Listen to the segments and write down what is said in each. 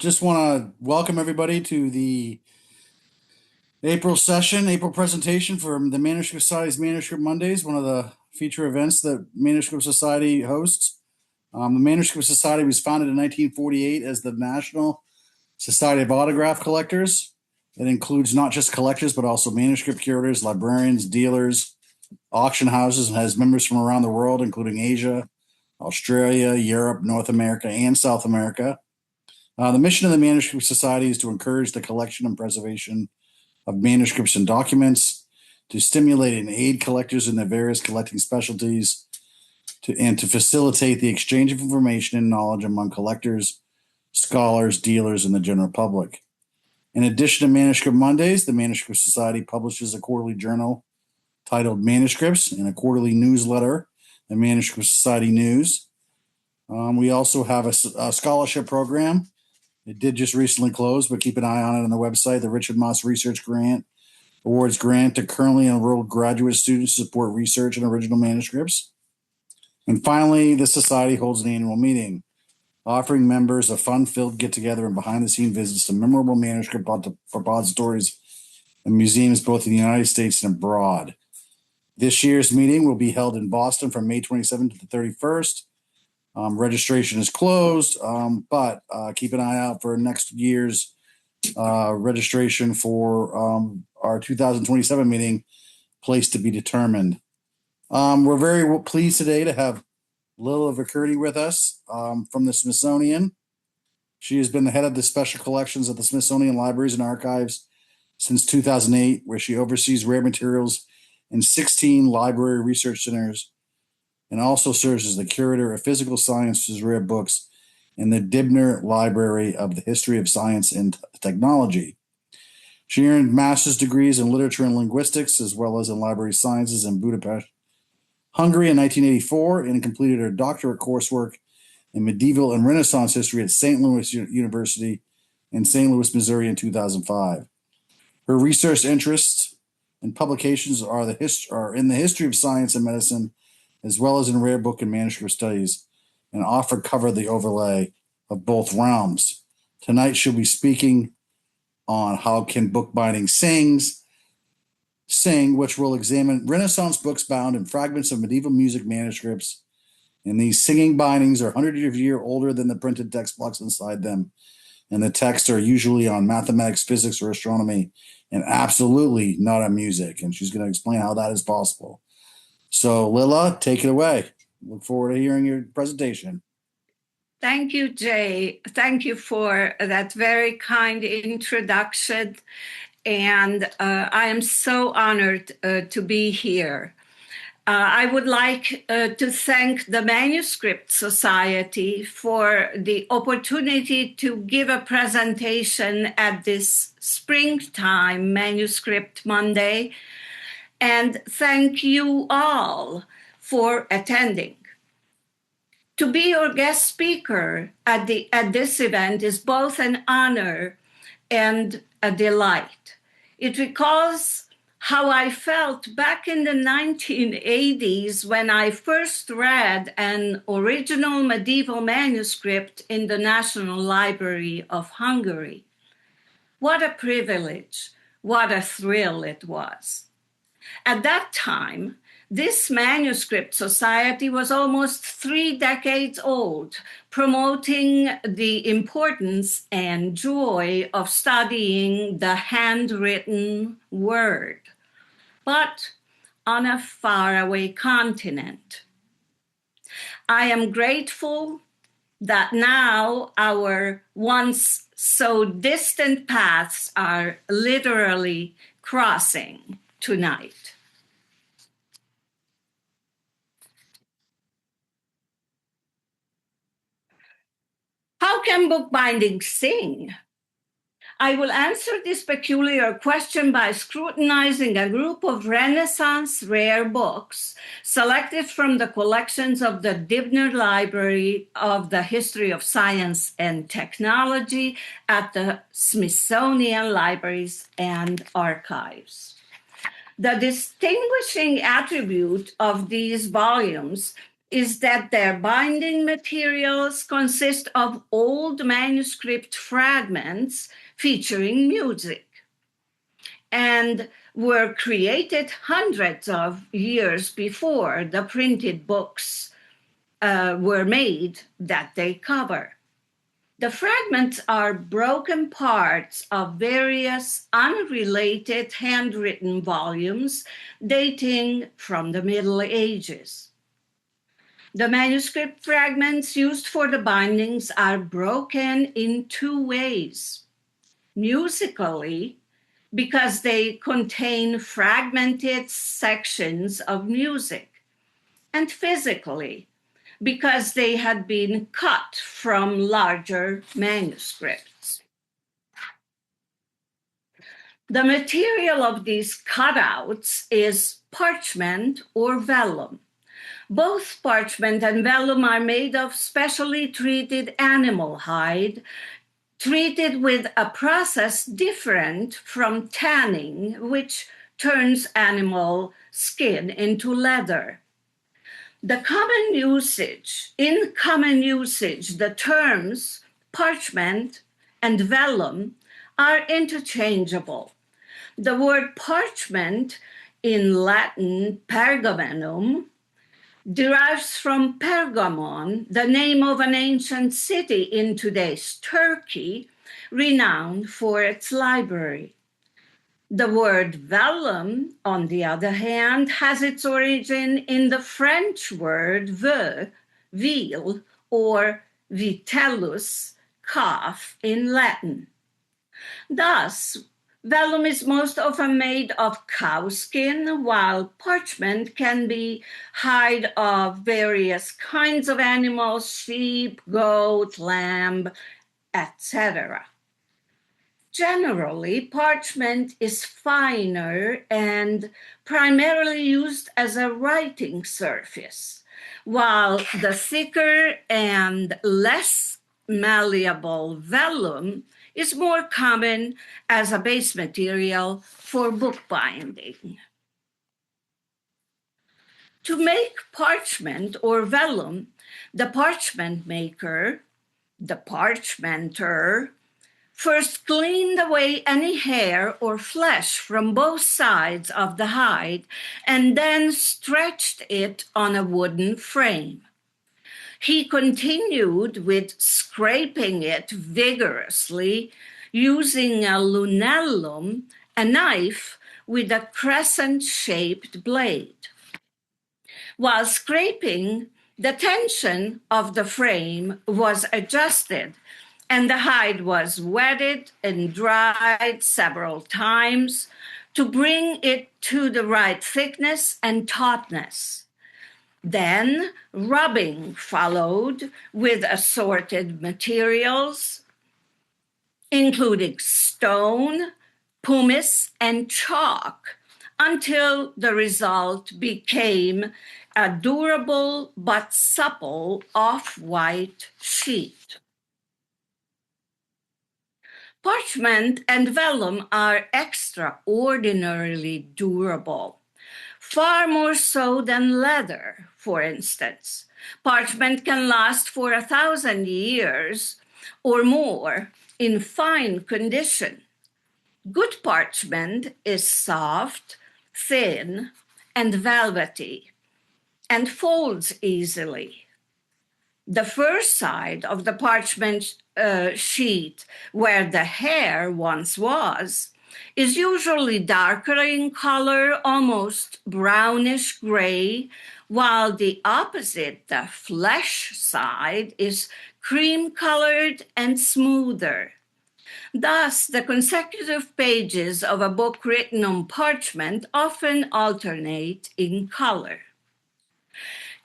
just want to welcome everybody to the April presentation for the Manuscript Society's Manuscript Mondays, one of the feature events that Manuscript Society hosts. The Manuscript Society was founded in 1948 as the National Society of Autograph Collectors. It includes not just collectors, but also manuscript curators, librarians, dealers, auction houses, and has members from around the world, including Asia, Australia, Europe, North America, and South America. The mission of the Manuscript Society is to encourage the collection and preservation of manuscripts and documents, to stimulate and aid collectors in their various collecting specialties, and to facilitate the exchange of information and knowledge among collectors, scholars, dealers, and the general public. In addition to Manuscript Mondays, the Manuscript Society publishes a quarterly journal titled Manuscripts and a quarterly newsletter, the Manuscript Society News. We also have a scholarship program. It did just recently close, but keep an eye on it on the website. The Richard Moss Research Grant awards grant to currently enrolled graduate students to support research and original manuscripts. And finally, the Society holds an annual meeting, offering members a fun-filled get-together and behind-the-scenes visits to memorable manuscript repositories and museums both in the United States and abroad. This year's meeting will be held in Boston from May 27th to the 31st. Registration is closed, but keep an eye out for next year's registration for our 2027 meeting, place to be determined. We're very pleased today to have Lilla Vekerdy with us from the Smithsonian. She has been the head of the Special Collections at the Smithsonian Libraries and Archives since 2008, where she oversees rare materials in 16 library research centers, and also serves as the Curator of Physical Sciences Rare Books in the Dibner Library of the History of Science and Technology. She earned master's degrees in literature and linguistics, as well as in library sciences in Budapest, Hungary in 1984, and completed her doctorate coursework in medieval and Renaissance history at St. Louis University in St. Louis, Missouri in 2005. Her research interests and publications are in the history of science and medicine, as well as in rare book and manuscript studies, and often cover the overlay of both realms. Tonight she'll be speaking on How Can Bookbinding Sing, which will examine Renaissance books bound in fragments of medieval music manuscripts. And these singing bindings are 100 years older than the printed text blocks inside them. And the texts are usually on mathematics, physics, or astronomy, and absolutely not on music. And she's going to explain how that is possible. So, Lilla, take it away. Look forward to hearing your presentation. Thank you, Jay. Thank you for that very kind introduction. And I am so honored to be here. I would like to thank the Manuscript Society for the opportunity to give a presentation at this springtime Manuscript Monday, and thank you all for attending. To be your guest speaker at this event is both an honor and a delight. It recalls how I felt back in the 1980s when I first read an original medieval manuscript in the National Library of Hungary. What a privilege, what a thrill it was. At that time, this Manuscript Society was almost 3 decades old, promoting the importance and joy of studying the handwritten word, but on a faraway continent. I am grateful that now our once so distant paths are literally crossing tonight. How can bookbinding sing? I will answer this peculiar question by scrutinizing a group of Renaissance rare books selected from the collections of the Dibner Library of the History of Science and Technology at the Smithsonian Libraries and Archives. The distinguishing attribute of these volumes is that their binding materials consist of old manuscript fragments featuring music and were created hundreds of years before the printed books were made that they cover. The fragments are broken parts of various unrelated handwritten volumes dating from the Middle Ages. The manuscript fragments used for the bindings are broken in two ways. Musically, because they contain fragmented sections of music, and physically, because they had been cut from larger manuscripts. The material of these cutouts is parchment or vellum. Both parchment and vellum are made of specially treated animal hide, treated with a process different from tanning, which turns animal skin into leather. In common usage, the terms parchment and vellum are interchangeable. The word parchment, in Latin pergamenum, derives from Pergamon, the name of an ancient city in today's Turkey, renowned for its library. The word vellum, on the other hand, has its origin in the French word veal, or vitellus, calf in Latin. Thus, vellum is most often made of cow skin, while parchment can be hide of various kinds of animals, sheep, goat, lamb, etc. Generally, parchment is finer and primarily used as a writing surface, while the thicker and less malleable vellum is more common as a base material for bookbinding. To make parchment or vellum, the parchment maker, the parchmenter, first cleaned away any hair or flesh from both sides of the hide and then stretched it on a wooden frame. He continued with scraping it vigorously using a lunellum, a knife with a crescent-shaped blade. While scraping, the tension of the frame was adjusted and the hide was wetted and dried several times to bring it to the right thickness and tautness. Then rubbing followed with assorted materials, including stone, pumice, and chalk, until the result became a durable but supple off-white sheet. Parchment and vellum are extraordinarily durable, far more so than leather, for instance. Parchment can last for 1,000 years or more in fine condition. Good parchment is soft, thin, and velvety, and folds easily. The first side of the parchment sheet, where the hair once was, is usually darker in color, almost brownish gray, while the opposite, the flesh side, is cream-colored and smoother. Thus, the consecutive pages of a book written on parchment often alternate in color.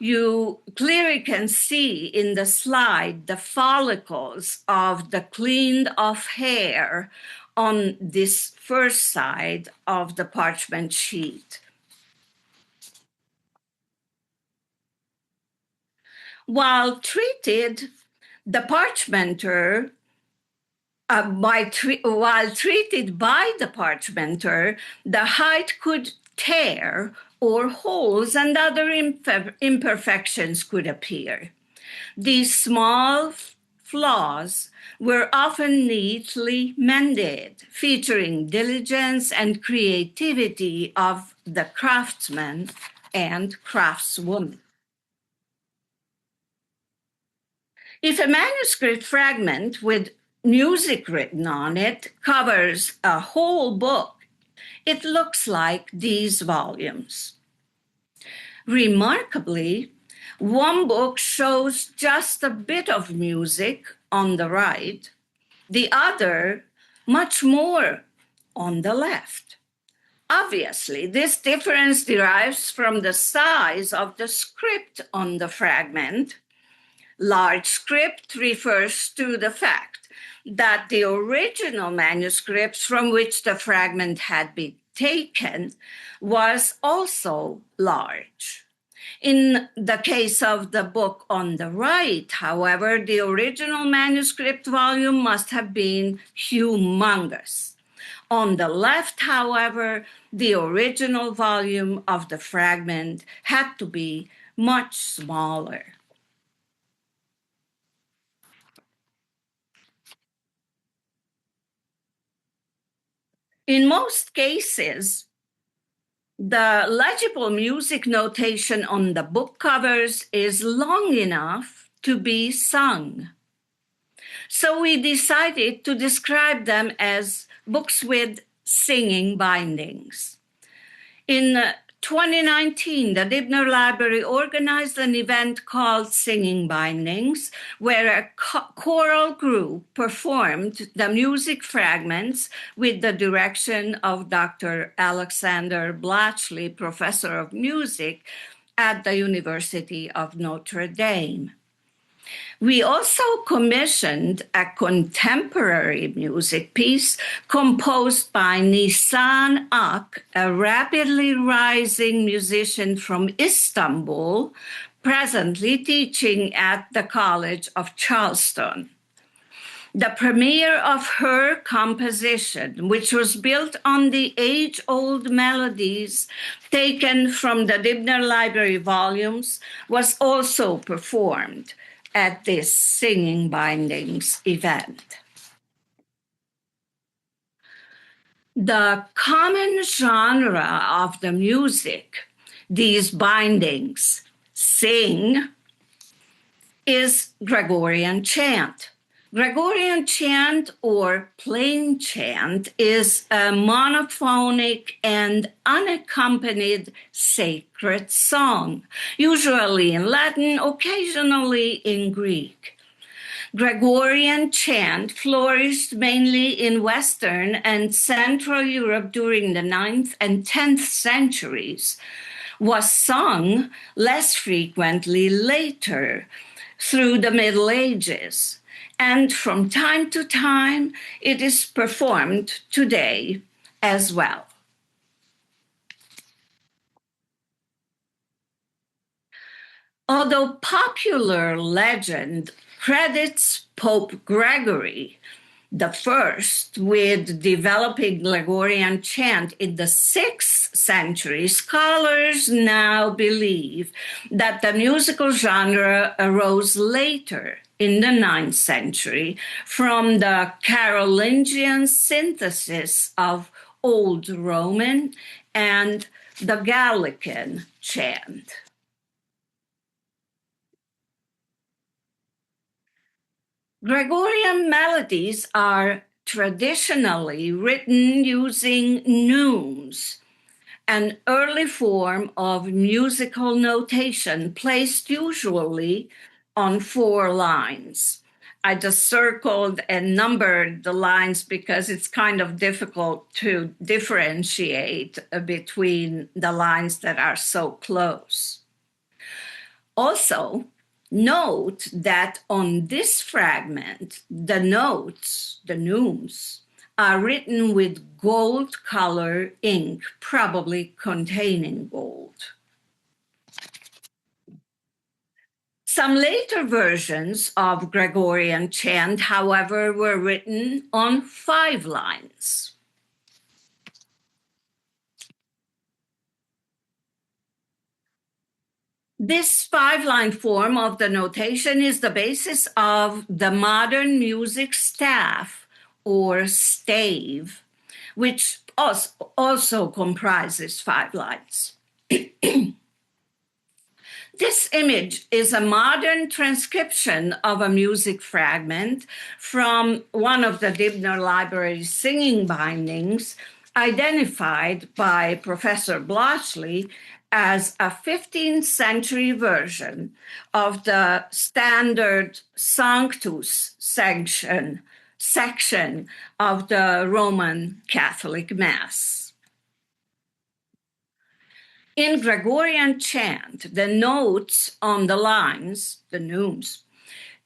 You clearly can see in the slide the follicles of the cleaned off hair on this first side of the parchment sheet. While treated, the parchmenter, while treated by the parchmenter, the hide could tear or holes and other imperfections could appear. These small flaws were often neatly mended, featuring diligence and creativity of the craftsman and craftswoman. If a manuscript fragment with music written on it covers a whole book, it looks like these volumes. Remarkably, one book shows just a bit of music on the right, the other much more on the left. Obviously, this difference derives from the size of the script on the fragment. Large script refers to the fact that the original manuscripts from which the fragment had been taken was also large. In the case of the book on the right, however, the original manuscript volume must have been humongous. On the left, however, the original volume of the fragment had to be much smaller. In most cases, the legible music notation on the book covers is long enough to be sung. So we decided to describe them as books with singing bindings. In 2019, the Dibner Library organized an event called Singing Bindings, where a choral group performed the music fragments with the direction of Dr. Alexander Blatchley, professor of music at the University of Notre Dame. We also commissioned a contemporary music piece composed by Nisan Ak, a rapidly rising musician from Istanbul, presently teaching at the College of Charleston. The premiere of her composition, which was built on the age-old melodies taken from the Dibner Library volumes, was also performed at this Singing Bindings event. The common genre of the music these bindings sing is Gregorian chant. Gregorian chant or plain chant is a monophonic and unaccompanied sacred song, usually in Latin, occasionally in Greek. Gregorian chant flourished mainly in Western and Central Europe during the 9th and 10th centuries, was sung less frequently later through the Middle Ages. And from time to time, it is performed today as well. Although popular legend credits Pope Gregory the First with developing Gregorian chant in the 6th century, scholars now believe that the musical genre arose later in the 9th century from the Carolingian synthesis of Old Roman and the Gallican chant. Gregorian melodies are traditionally written using neumes, an early form of musical notation placed usually on 4 lines. I just circled and numbered the lines because it's kind of difficult to differentiate between the lines that are so close. Also, note that on this fragment, the notes, the neumes, are written with gold color ink, probably containing gold. Some later versions of Gregorian chant, however, were written on 5 lines. This five-line form of the notation is the basis of the modern music staff, or stave, which also comprises 5 lines. This image is a modern transcription of a music fragment from one of the Dibner Library's singing bindings, identified by Professor Blochley as a 15th century version of the standard Sanctus section of the Roman Catholic Mass. In Gregorian chant, the notes on the lines, the neumes,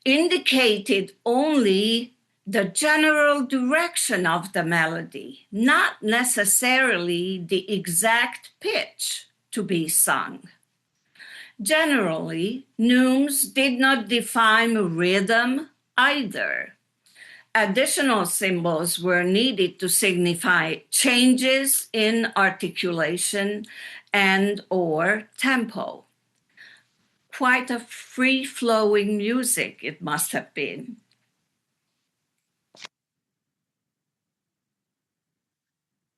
indicated only the general direction of the melody, not necessarily the exact pitch to be sung. Generally, neumes did not define rhythm either. Additional symbols were needed to signify changes in articulation and or tempo. Quite a free-flowing music it must have been.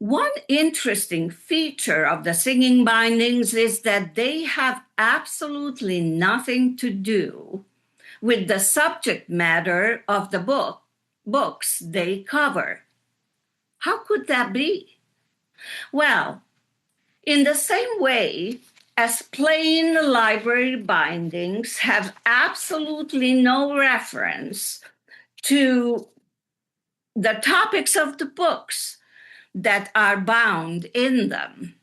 One interesting feature of the singing bindings is that they have absolutely nothing to do with the subject matter of the books they cover. How could that be? Well, in the same way as plain library bindings have absolutely no reference to the topics of the books that are bound in them.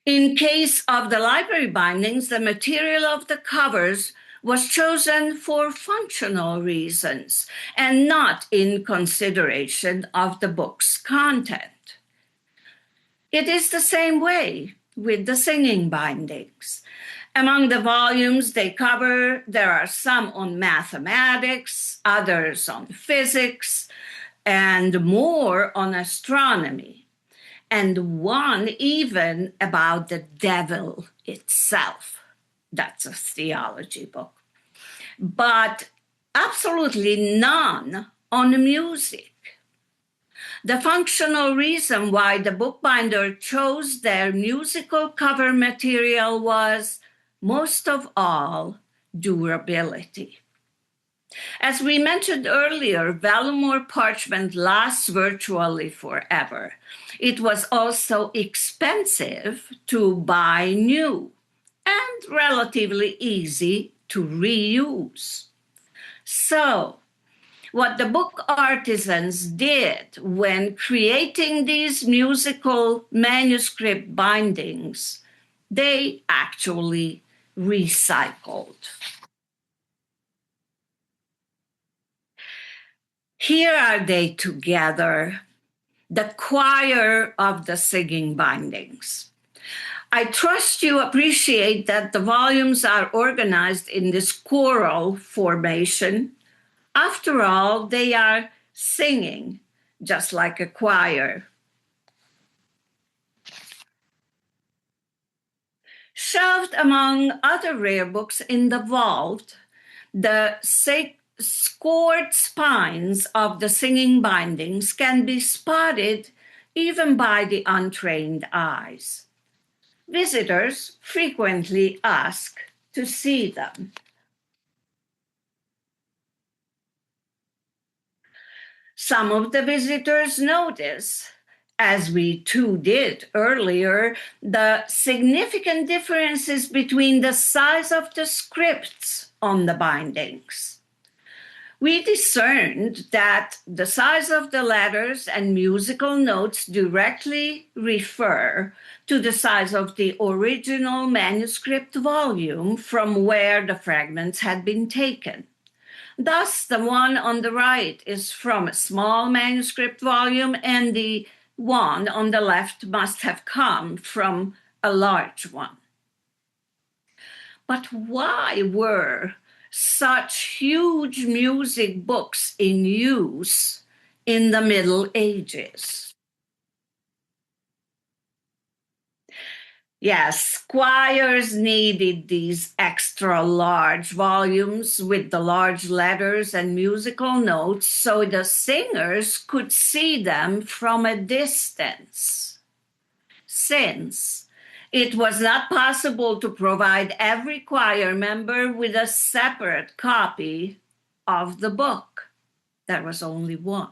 In case of the library bindings, the material of the covers was chosen for functional reasons and not in consideration of the book's content. It is the same way with the singing bindings. Among the volumes they cover, there are some on mathematics, others on physics, and more on astronomy, and one even about the devil itself. That's a theology book. But absolutely none on music. The functional reason why the bookbinder chose their musical cover material was, most of all, durability. As we mentioned earlier, vellum or parchment lasts virtually forever. It was also expensive to buy new and relatively easy to reuse. So, what the book artisans did when creating these musical manuscript bindings, they actually recycled. Here are they together, the choir of the singing bindings. I trust you appreciate that the volumes are organized in this choral formation. After all, they are singing just like a choir. Shelved among other rare books in the vault, the scored spines of the singing bindings can be spotted even by the untrained eyes. Visitors frequently ask to see them. Some of the visitors notice, as we too did earlier, the significant differences between the size of the scripts on the bindings. We discerned that the size of the letters and musical notes directly refer to the size of the original manuscript volume from where the fragments had been taken. Thus, the one on the right is from a small manuscript volume, and the one on the left must have come from a large one. But why were such huge music books in use in the Middle Ages? Yes, choirs needed these extra large volumes with the large letters and musical notes so the singers could see them from a distance. Since it was not possible to provide every choir member with a separate copy of the book, there was only one.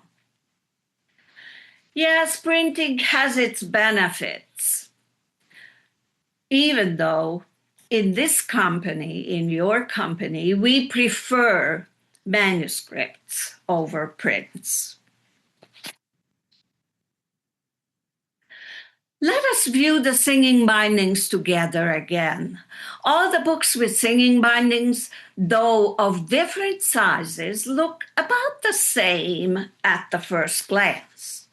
Yes, printing has its benefits, even though in this company, in your company, we prefer manuscripts over prints. Let us view the singing bindings together again. All the books with singing bindings, though of different sizes, look about the same at the first glance.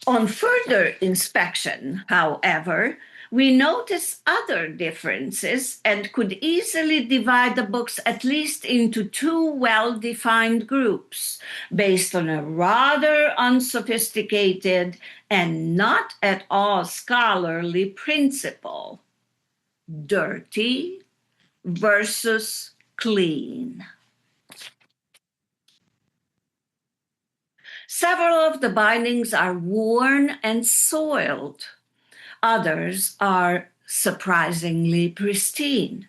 On further inspection, however, we notice other differences and could easily divide the books at least into two well-defined groups based on a rather unsophisticated and not at all scholarly principle: dirty versus clean. Several of the bindings are worn and soiled. Others are surprisingly pristine.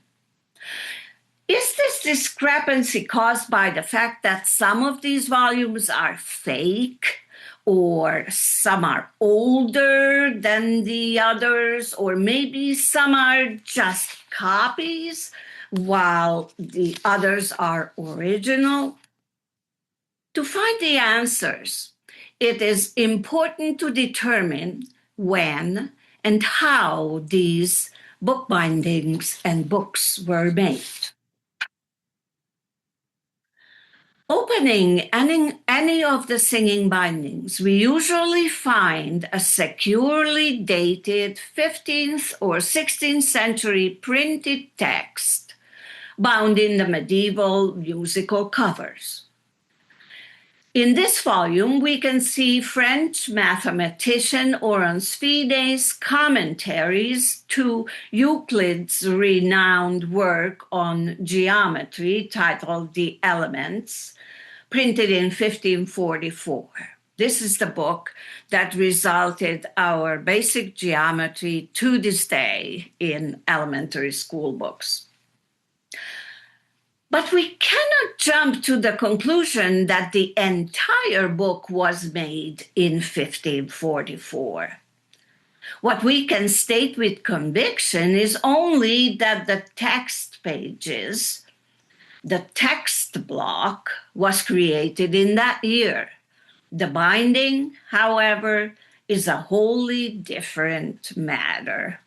Is this discrepancy caused by the fact that some of these volumes are fake, or some are older than the others, or maybe some are just copies while the others are original? To find the answers, it is important to determine when and how these bookbindings and books were made. Opening any of the singing bindings, we usually find a securely dated 15th or 16th century printed text bound in the medieval musical covers. In this volume, we can see French mathematician Laurence Fide's commentaries to Euclid's renowned work on geometry titled The Elements, printed in 1544. This is the book that resulted our basic geometry to this day in elementary school books. But we cannot jump to the conclusion that the entire book was made in 1544. What we can state with conviction is only that the text pages, the text block, was created in that year. The binding, however, is a wholly different matter.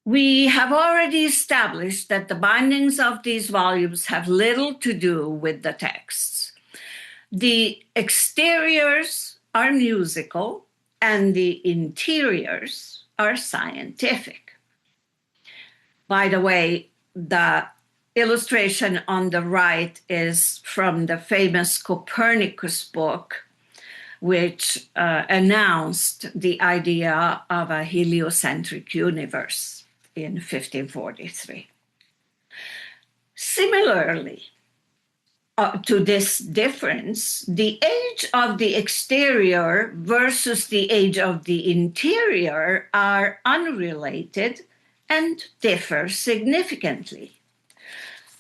We have already established that the bindings of these volumes have little to do with the texts. The exteriors are musical and the interiors are scientific. By the way, the illustration on the right is from the famous Copernicus book, which announced the idea of a heliocentric universe in 1543. Similarly, to this difference, the age of the exterior versus the age of the interior are unrelated and differ significantly.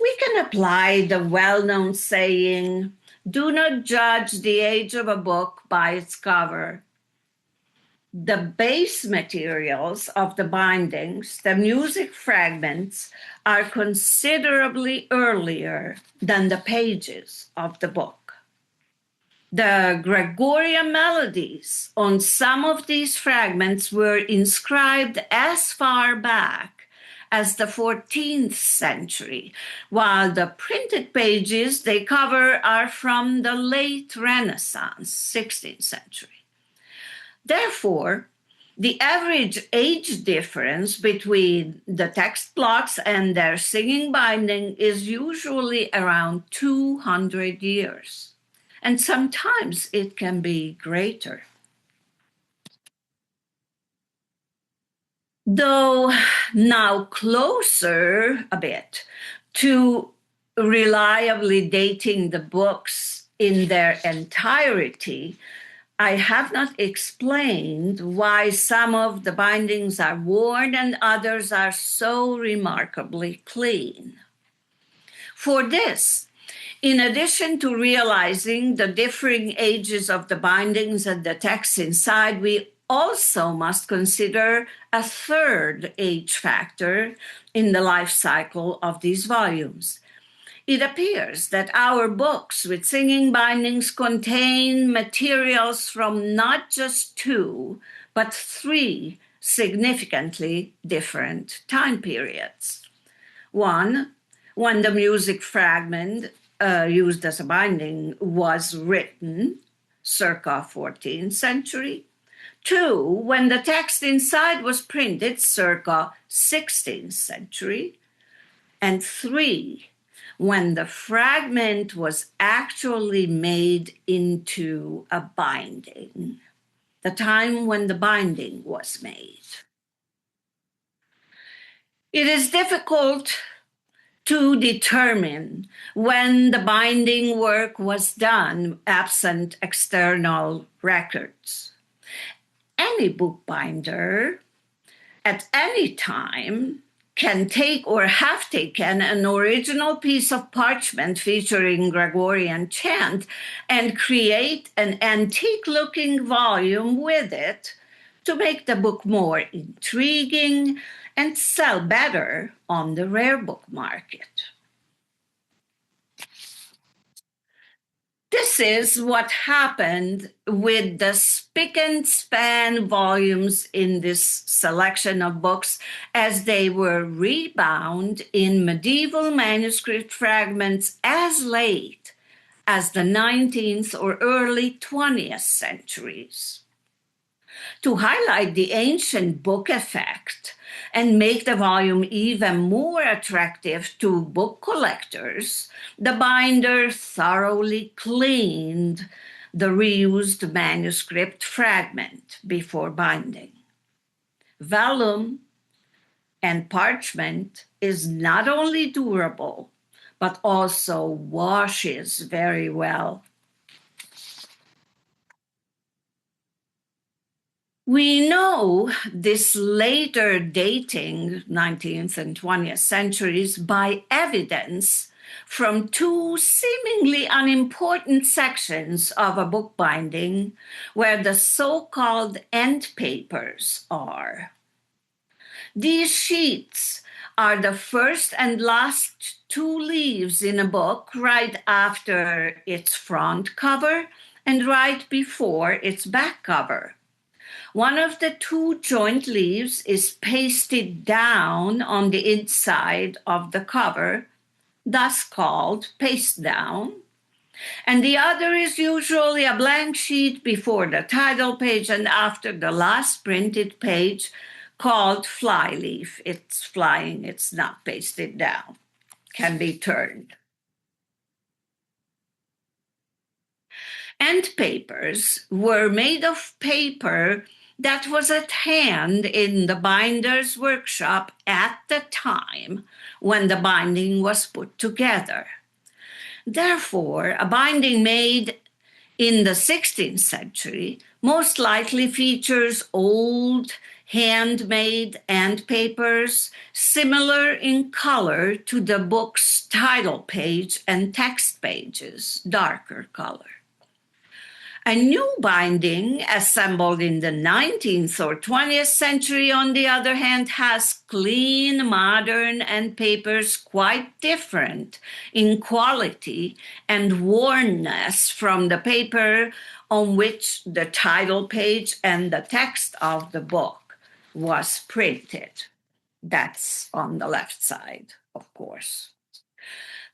We can apply the well-known saying, "Do not judge the age of a book by its cover." The base materials of the bindings, the music fragments, are considerably earlier than the pages of the book. The Gregorian melodies on some of these fragments were inscribed as far back as the 14th century, while the printed pages they cover are from the late Renaissance, 16th century. Therefore, the average age difference between the text blocks and their singing binding is usually around 200 years, and sometimes it can be greater. Though now closer a bit to reliably dating the books in their entirety, I have not explained why some of the bindings are worn and others are so remarkably clean. For this, in addition to realizing the differing ages of the bindings and the text inside, we also must consider a third age factor in the life cycle of these volumes. It appears that our books with singing bindings contain materials from not just two, but three significantly different time periods. One, when the music fragment used as a binding was written, circa 14th century. Two, when the text inside was printed, circa 16th century. And three, when the fragment was actually made into a binding, the time when the binding was made. It is difficult to determine when the binding work was done absent external records. Any bookbinder at any time can take or have taken an original piece of parchment featuring Gregorian chant and create an antique-looking volume with it to make the book more intriguing and sell better on the rare book market. This is what happened with the spick and span volumes in this selection of books as they were rebound in medieval manuscript fragments as late as the 19th or early 20th centuries. To highlight the ancient book effect and make the volume even more attractive to book collectors, the binder thoroughly cleaned the reused manuscript fragment before binding. Vellum and parchment is not only durable, but also washes very well. We know this later dating, 19th and 20th centuries, by evidence from two seemingly unimportant sections of a book binding where the so-called end papers are. These sheets are the first and last two leaves in a book right after its front cover and right before its back cover. One of the two joint leaves is pasted down on the inside of the cover, thus called paste down, and the other is usually a blank sheet before the title page and after the last printed page, called flyleaf. It's flying, it's not pasted down, can be turned. End papers were made of paper that was at hand in the binder's workshop at the time when the binding was put together. Therefore, a binding made in the 16th century most likely features old, handmade end papers, similar in color to the book's title page and text pages, darker color. A new binding assembled in the 19th or 20th century, on the other hand, has clean, modern end papers quite different in quality and wornness from the paper on which the title page and the text of the book was printed. That's on the left side, of course.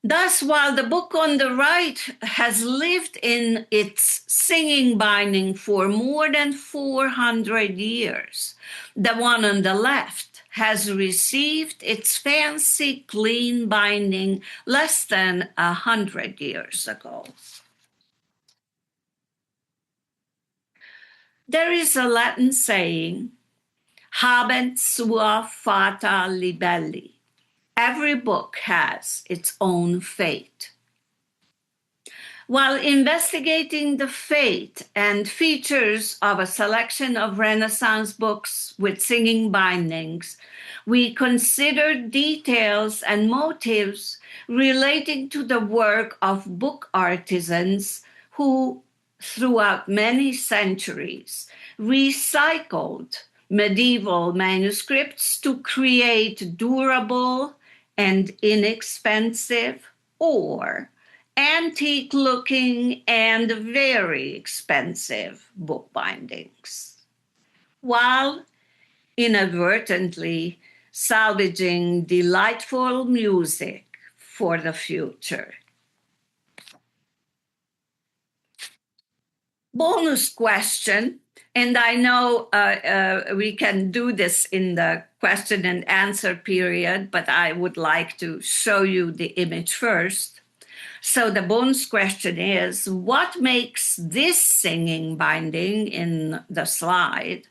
Thus, while the book on the right has lived in its singing binding for more than 400 years, the one on the left has received its fancy clean binding less than 100 years ago. There is a Latin saying, habent sua fata libelli. Every book has its own fate. While investigating the fate and features of a selection of Renaissance books with singing bindings, we considered details and motives relating to the work of book artisans who, throughout many centuries, recycled medieval manuscripts to create durable and inexpensive or antique looking and very expensive book bindings, while inadvertently salvaging delightful music for the future. Bonus question, and I know we can do this in the question and answer period, but I would like to show you the image first. So the bonus question is, what makes this singing binding in the slide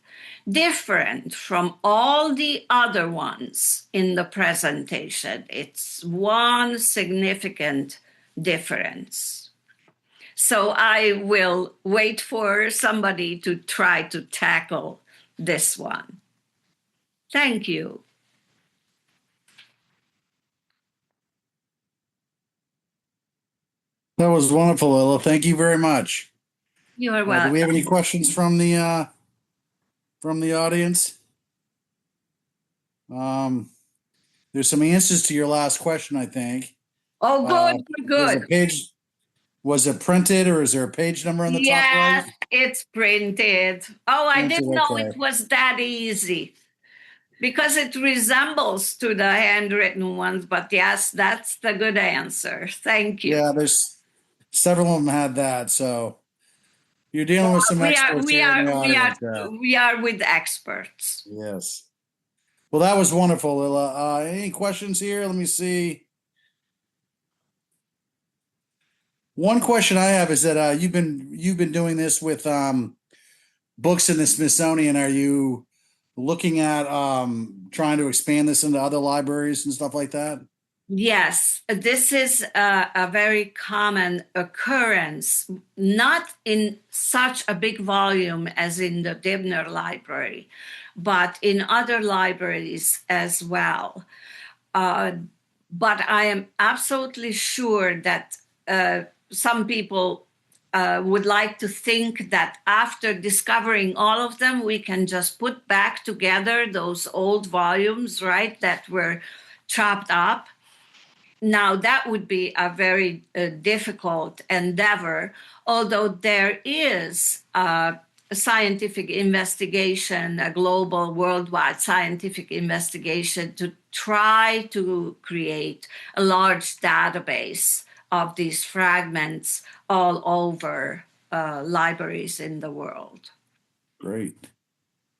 different from all the other ones in the presentation? It's one significant difference. So I will wait for somebody to try to tackle this one. Thank you. That was wonderful, Lilla. Thank you very much. You are Do welcome. we have any questions from the audience? There's some answers to your last question, I think. Oh, good, Was the good. page was it printed, or is there a page number on the top right? Yes, it's printed. Oh, I Printed, didn't know okay. it was that easy because it resembles to the handwritten ones, but yes, that's the good answer. Thank you. Yeah, there's several of them had that, so you're dealing with some We are experts we here in are the we are audience. Yeah. we are with experts. Yes. Well, that was wonderful, Lilla. Any questions here? Let me see. One question I have is that you've been doing this with books in the Smithsonian. Are you looking at trying to expand this into other libraries and stuff like that? Yes, this is a very common occurrence, not in such a big volume as in the Dibner Library, but in other libraries as well. But I am absolutely sure that some people would like to think that after discovering all of them, we can just put back together those old volumes, right, that were chopped up. Now, that would be a very difficult endeavor, although there is a scientific investigation, a global, worldwide scientific investigation to try to create a large database of these fragments all over libraries in the world. Great.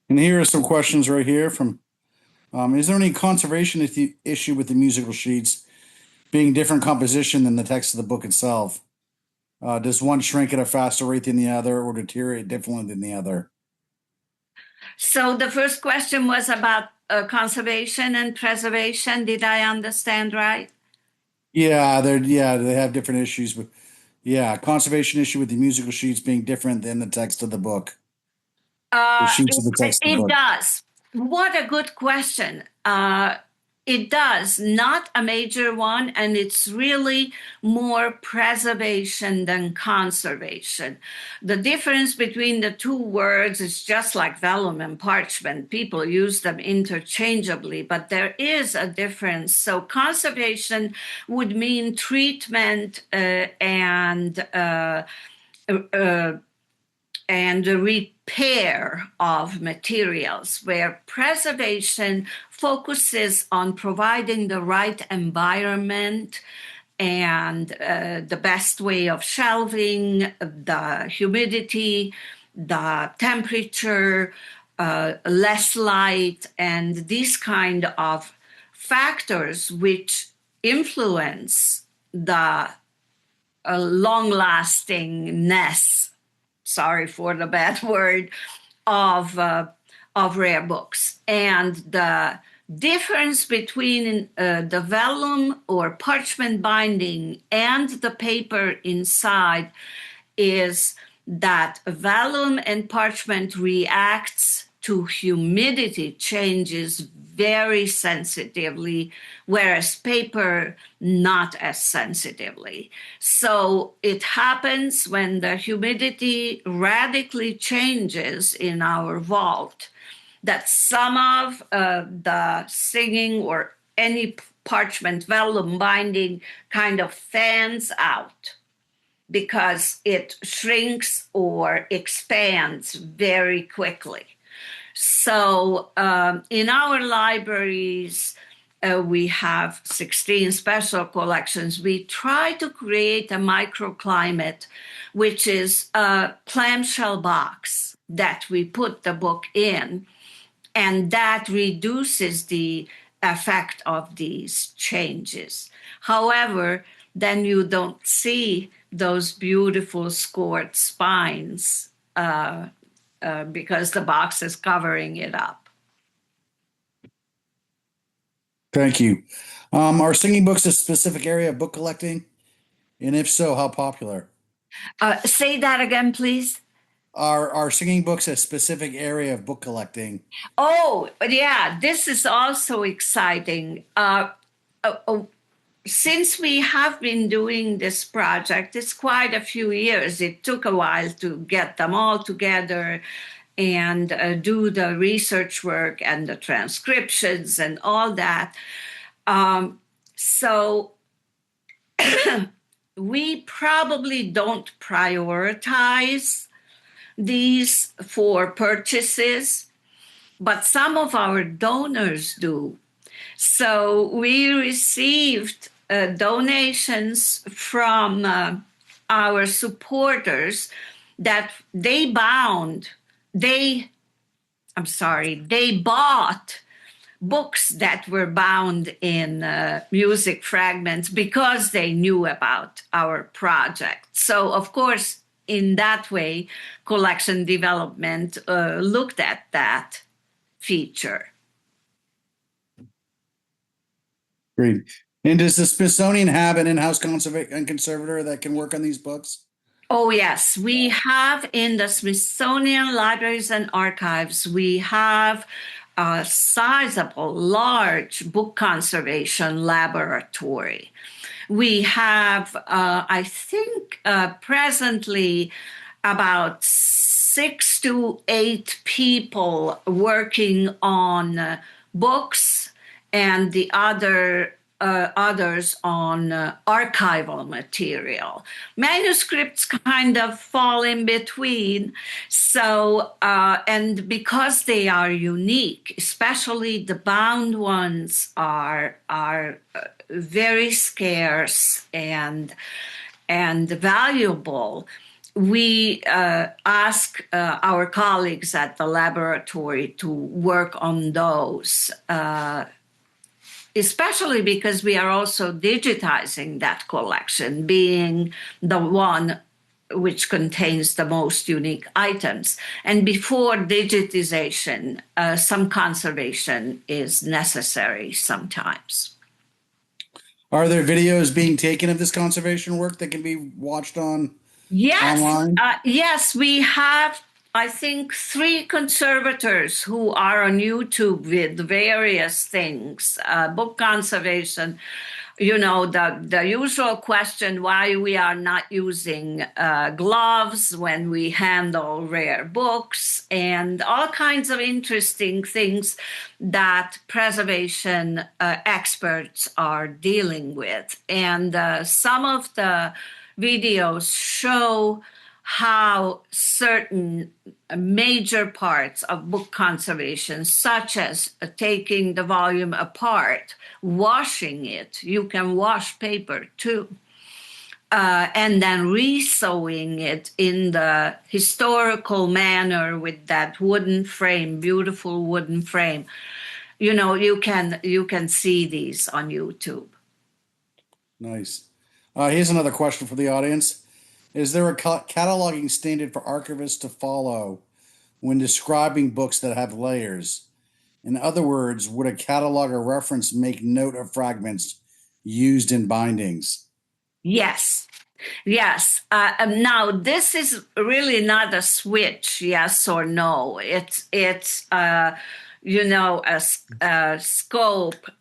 And here are some questions right here from is there any conservation issue with the musical sheets being different composition than the text of the book itself? Does one shrink at a faster rate than the other or deteriorate differently than the other? So the first question was about conservation and preservation. Did I understand right? Yeah, they have different issues with conservation issue with the musical sheets being different than the text of the book. The sheets of the text of the It book. does. What a good question. It does, not a major one, and it's really more preservation than conservation. The difference between the two words is just like vellum and parchment. People use them interchangeably, but there is a difference. So, conservation would mean treatment and the repair of materials, where preservation focuses on providing the right environment and the best way of shelving, the humidity, the temperature, less light, and these kind of factors which influence the long-lastingness, sorry for the bad word, of of rare books. And the difference between the vellum or parchment binding and the paper inside is that vellum and parchment reacts to humidity changes very sensitively, whereas paper not as sensitively. So it happens when the humidity radically changes in our vault that some of the singing or any parchment vellum binding kind of fans out because it shrinks or expands very quickly. So in our libraries, we have 16 special collections. We try to create a microclimate, which is a clamshell box that we put the book in, and that reduces the effect of these changes. However, then you don't see those beautiful scored spines because the box is covering it up. Thank you. Are singing books a specific area of book collecting? And if so, how popular? Say that again, please. Are singing books a specific area of book collecting? Oh, yeah, this is also exciting. Since we have been doing this project, it's quite a few years. It took a while to get them all together and do the research work and the transcriptions and all that. So we probably don't prioritize these for purchases, but some of our donors do. So we received donations from our supporters that they bought books that were bound in music fragments because they knew about our project. So, of course, in that way, collection development looked at that feature. Great. And does the Smithsonian have an in-house conservator that can work on these books? Oh, yes. We have in the Smithsonian Libraries and Archives, we have a sizable, large book conservation laboratory. We have, I think, presently about 6 to 8 people working on books and the others on archival material. Manuscripts kind of fall in between. So, and because they are unique, especially the bound ones are very scarce and valuable. We ask our colleagues at the laboratory to work on those. Especially because we are also digitizing that collection, being the one which contains the most unique items. And before digitization, some conservation is necessary sometimes. Are there videos being taken of this conservation work that can be watched on Yes, online? yes, we have, I think, 3 conservators who are on YouTube with various things, book conservation, the usual question why we are not using gloves when we handle rare books, and all kinds of interesting things that preservation experts are dealing with. And some of the videos show how certain major parts of book conservation, such as taking the volume apart, washing it, you can wash paper too, and then resewing it in the historical manner with that wooden frame, beautiful wooden frame. You can see these on YouTube. Nice. Here's another question for the audience. Is there a cataloging standard for archivists to follow when describing books that have layers? In other words, would a catalog or reference make note of fragments used in bindings? Yes. Yes. Now, this is really not a switch, yes or no. It's a scope.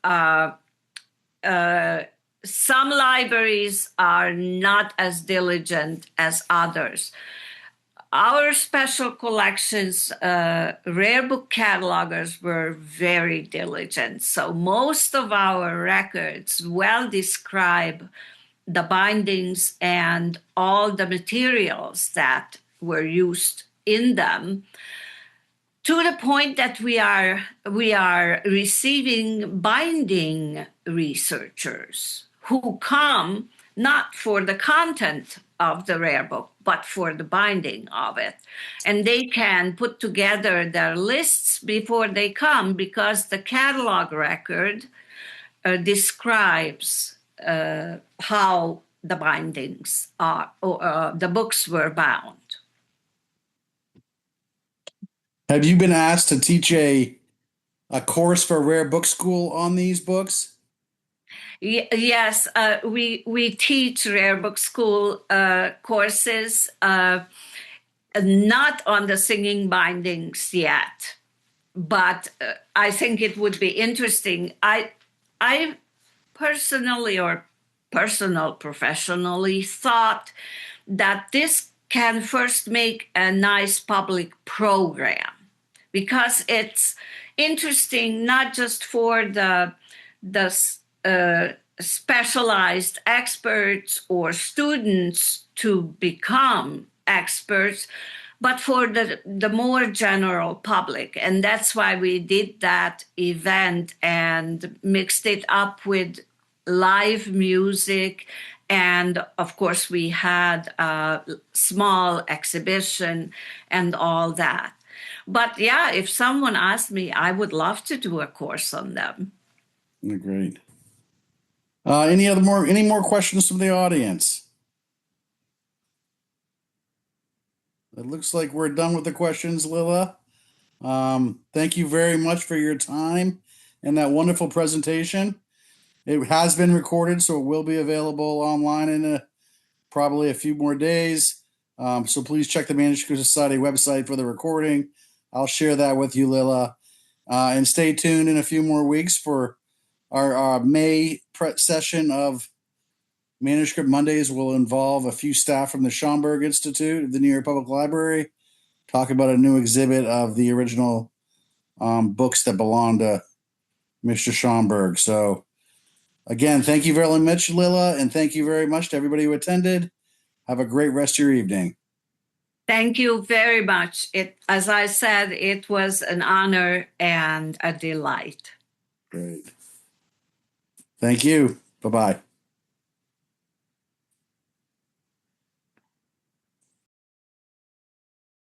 Some libraries are not as diligent as others. Our special collections, rare book catalogers were very diligent. So most of our records well describe the bindings and all the materials that were used in them, to the point that we are receiving binding researchers who come not for the content of the rare book, but for the binding of it. And they can put together their lists before they come, because the catalog record describes how the bindings are, or the books were bound. Have you been asked to teach a course for Rare Book School on these books? Yes, we teach rare book school courses, not on the singing bindings yet, but I think it would be interesting. I personally, or professionally, thought that this can first make a nice public program, because it's interesting not just for the specialized experts or students to become experts, but for the more general public. And that's why we did that event and mixed it up with live music. And of course, we had a small exhibition and all that. But yeah, if someone asked me, I would love to do a course on them. Great. Any more questions from the audience? It looks like we're done with the questions, Lilla. Thank you very much for your time and that wonderful presentation. It has been recorded, so it will be available online in probably a few more days. So please check the Manuscript Society website for the recording. I'll share that with you, Lilla. And stay tuned in a few more weeks for our May session of Manuscript Mondays. Will involve a few staff from the Schomburg Institute of the New York Public Library, talk about a new exhibit of the original books that belong to Mr. Schomburg. So again, thank you very much, Lilla, and thank you very much to everybody who attended. Have a great rest of your evening. Thank you very much. As I said, it was an honor and a delight. Great. Thank you. Bye-bye.